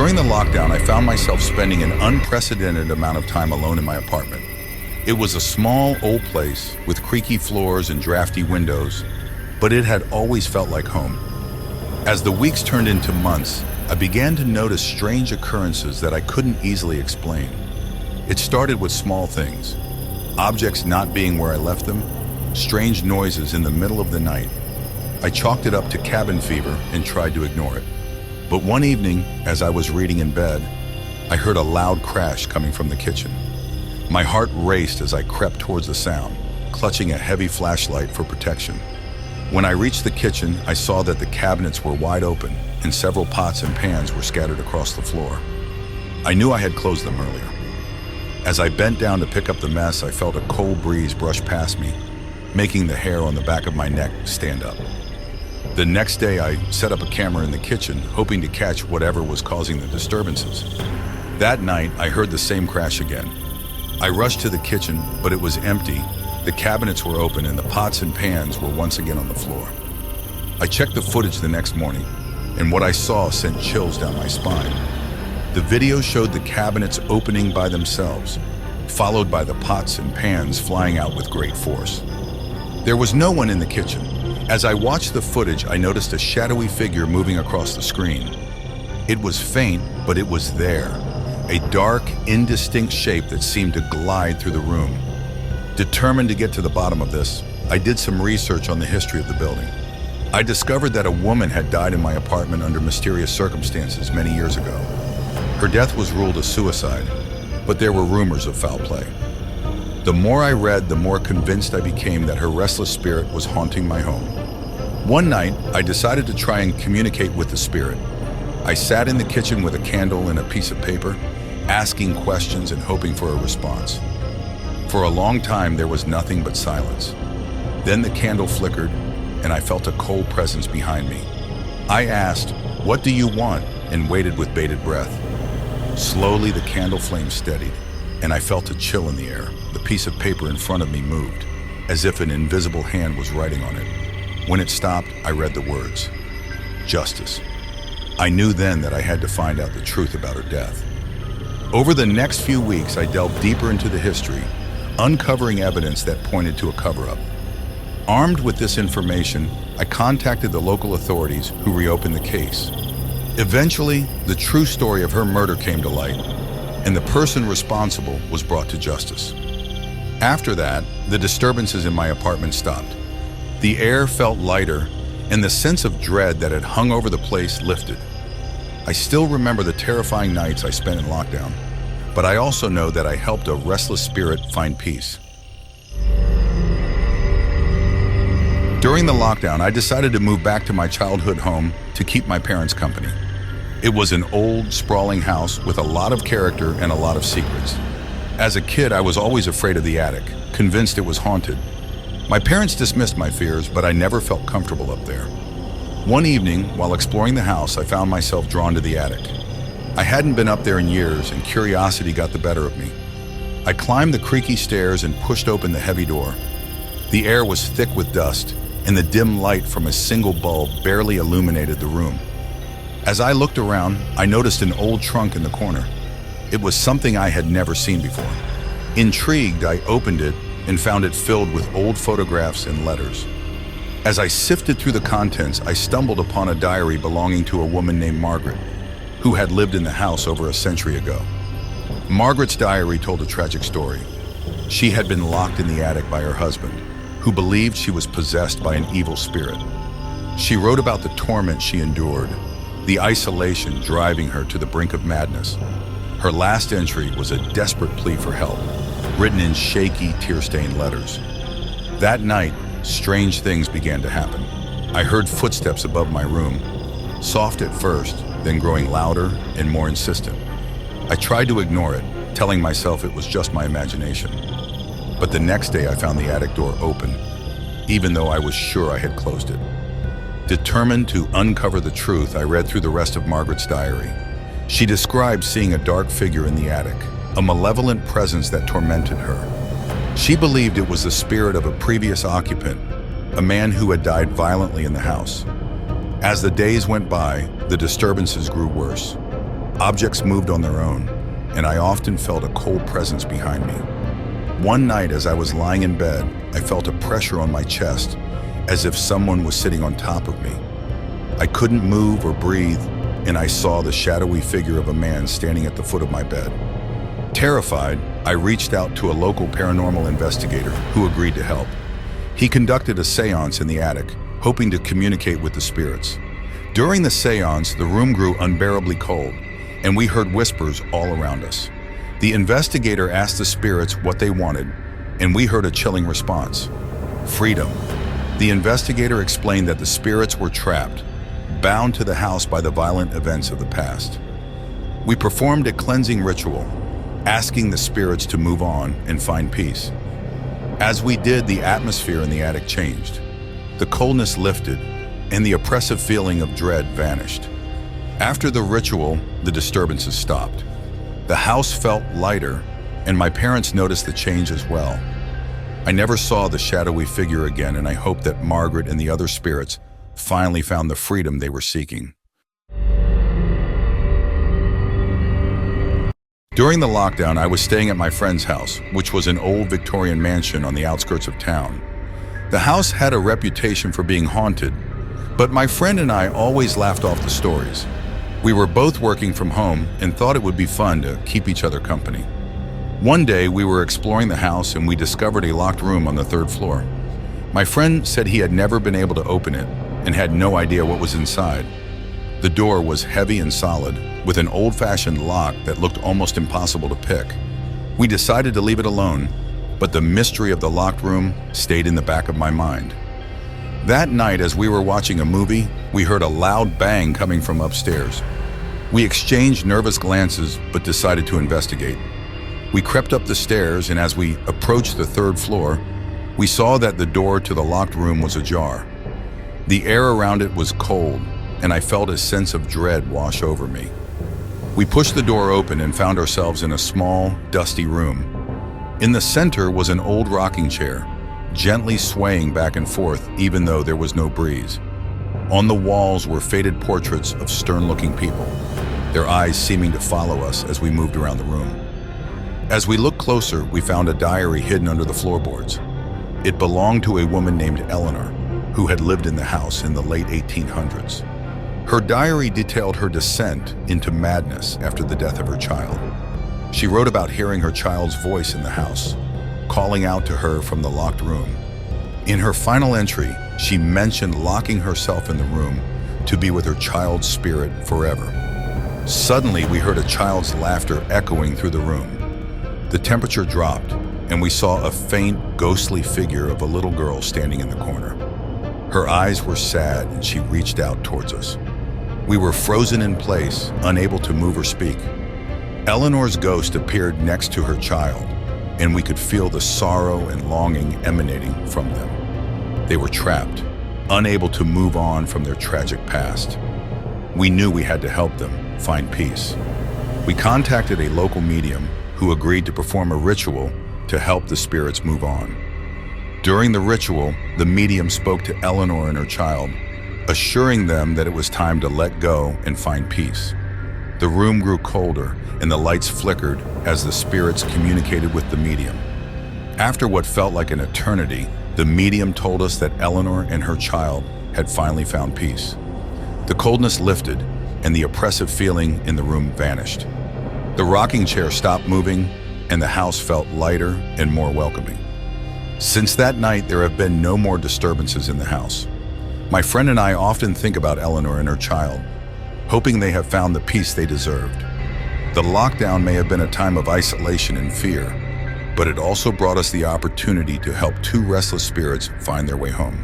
During the lockdown, I found myself spending an unprecedented amount of time alone in my apartment. It was a small, old place with creaky floors and drafty windows, but it had always felt like home. As the weeks turned into months, I began to notice strange occurrences that I couldn't easily explain. It started with small things, objects not being where I left them, strange noises in the middle of the night. I chalked it up to cabin fever and tried to ignore it. But one evening, as I was reading in bed, I heard a loud crash coming from the kitchen. My heart raced as I crept towards the sound, clutching a heavy flashlight for protection. When I reached the kitchen, I saw that the cabinets were wide open and several pots and pans were scattered across the floor. I knew I had closed them earlier. As I bent down to pick up the mess, I felt a cold breeze brush past me, making the hair on the back of my neck stand up. The next day, I set up a camera in the kitchen, hoping to catch whatever was causing the disturbances. That night, I heard the same crash again. I rushed to the kitchen, but it was empty. The cabinets were open and the pots and pans were once again on the floor. I checked the footage the next morning, and what I saw sent chills down my spine. The video showed the cabinets opening by themselves, followed by the pots and pans flying out with great force. There was no one in the kitchen. As I watched the footage, I noticed a shadowy figure moving across the screen. It was faint, but it was there, a dark, indistinct shape that seemed to glide through the room. Determined to get to the bottom of this, I did some research on the history of the building. I discovered that a woman had died in my apartment under mysterious circumstances many years ago. Her death was ruled a suicide, but there were rumors of foul play. The more I read, the more convinced I became that her restless spirit was haunting my home. One night, I decided to try and communicate with the spirit. I sat in the kitchen with a candle and a piece of paper, asking questions and hoping for a response. For a long time, there was nothing but silence. Then the candle flickered, and I felt a cold presence behind me. I asked, "What do you want?" and waited with bated breath. Slowly, the candle flame steadied, and I felt a chill in the air. The piece of paper in front of me moved, as if an invisible hand was writing on it. When it stopped, I read the words, "Justice." I knew then that I had to find out the truth about her death. Over the next few weeks, I delved deeper into the history, uncovering evidence that pointed to a cover-up. Armed with this information, I contacted the local authorities who reopened the case. Eventually, the true story of her murder came to light, and the person responsible was brought to justice. After that, the disturbances in my apartment stopped. The air felt lighter, and the sense of dread that had hung over the place lifted. I still remember the terrifying nights I spent in lockdown, but I also know that I helped a restless spirit find peace. During the lockdown, I decided to move back to my childhood home to keep my parents company. It was an old, sprawling house with a lot of character and a lot of secrets. As a kid, I was always afraid of the attic, convinced it was haunted. My parents dismissed my fears, but I never felt comfortable up there. One evening, while exploring the house, I found myself drawn to the attic. I hadn't been up there in years, and curiosity got the better of me. I climbed the creaky stairs and pushed open the heavy door. The air was thick with dust, and the dim light from a single bulb barely illuminated the room. As I looked around, I noticed an old trunk in the corner. It was something I had never seen before. Intrigued, I opened it and found it filled with old photographs and letters. As I sifted through the contents, I stumbled upon a diary belonging to a woman named Margaret, who had lived in the house over a century ago. Margaret's diary told a tragic story. She had been locked in the attic by her husband, who believed she was possessed by an evil spirit. She wrote about the torment she endured, the isolation driving her to the brink of madness. Her last entry was a desperate plea for help, written in shaky, tear-stained letters. That night, strange things began to happen. I heard footsteps above my room, soft at first, then growing louder and more insistent. I tried to ignore it, telling myself it was just my imagination. But the next day I found the attic door open, even though I was sure I had closed it. Determined to uncover the truth, I read through the rest of Margaret's diary. She described seeing a dark figure in the attic, a malevolent presence that tormented her. She believed it was the spirit of a previous occupant, a man who had died violently in the house. As the days went by, the disturbances grew worse. Objects moved on their own, and I often felt a cold presence behind me. One night as I was lying in bed, I felt a pressure on my chest, as if someone was sitting on top of me. I couldn't move or breathe, and I saw the shadowy figure of a man standing at the foot of my bed. Terrified, I reached out to a local paranormal investigator who agreed to help. He conducted a seance in the attic, hoping to communicate with the spirits. During the seance, the room grew unbearably cold, and we heard whispers all around us. The investigator asked the spirits what they wanted, and we heard a chilling response: freedom. The investigator explained that the spirits were trapped, bound to the house by the violent events of the past. We performed a cleansing ritual, asking the spirits to move on and find peace. As we did, the atmosphere in the attic changed. The coldness lifted, and the oppressive feeling of dread vanished. After the ritual, the disturbances stopped. The house felt lighter, and my parents noticed the change as well. I never saw the shadowy figure again, and I hope that Margaret and the other spirits finally found the freedom they were seeking. During the lockdown, I was staying at my friend's house, which was an old Victorian mansion on the outskirts of town. The house had a reputation for being haunted, but my friend and I always laughed off the stories. We were both working from home and thought it would be fun to keep each other company. One day, we were exploring the house and we discovered a locked room on the third floor. My friend said he had never been able to open it and had no idea what was inside. The door was heavy and solid, with an old-fashioned lock that looked almost impossible to pick. We decided to leave it alone, but the mystery of the locked room stayed in the back of my mind. That night, as we were watching a movie, we heard a loud bang coming from upstairs. We exchanged nervous glances, but decided to investigate. We crept up the stairs, and as we approached the third floor, we saw that the door to the locked room was ajar. The air around it was cold, and I felt a sense of dread wash over me. We pushed the door open and found ourselves in a small, dusty room. In the center was an old rocking chair, gently swaying back and forth even though there was no breeze. On the walls were faded portraits of stern-looking people, their eyes seeming to follow us as we moved around the room. As we looked closer, we found a diary hidden under the floorboards. It belonged to a woman named Eleanor, who had lived in the house in the late 1800s. Her diary detailed her descent into madness after the death of her child. She wrote about hearing her child's voice in the house, calling out to her from the locked room. In her final entry, she mentioned locking herself in the room to be with her child's spirit forever. Suddenly, we heard a child's laughter echoing through the room. The temperature dropped, and we saw a faint, ghostly figure of a little girl standing in the corner. Her eyes were sad, and she reached out towards us. We were frozen in place, unable to move or speak. Eleanor's ghost appeared next to her child, and we could feel the sorrow and longing emanating from them. They were trapped, unable to move on from their tragic past. We knew we had to help them find peace. We contacted a local medium who agreed to perform a ritual to help the spirits move on. During the ritual, the medium spoke to Eleanor and her child, assuring them that it was time to let go and find peace. The room grew colder and the lights flickered as the spirits communicated with the medium. After what felt like an eternity, the medium told us that Eleanor and her child had finally found peace. The coldness lifted and the oppressive feeling in the room vanished. The rocking chair stopped moving and the house felt lighter and more welcoming. Since that night, there have been no more disturbances in the house. My friend and I often think about Eleanor and her child, hoping they have found the peace they deserved. The lockdown may have been a time of isolation and fear, but it also brought us the opportunity to help two restless spirits find their way home.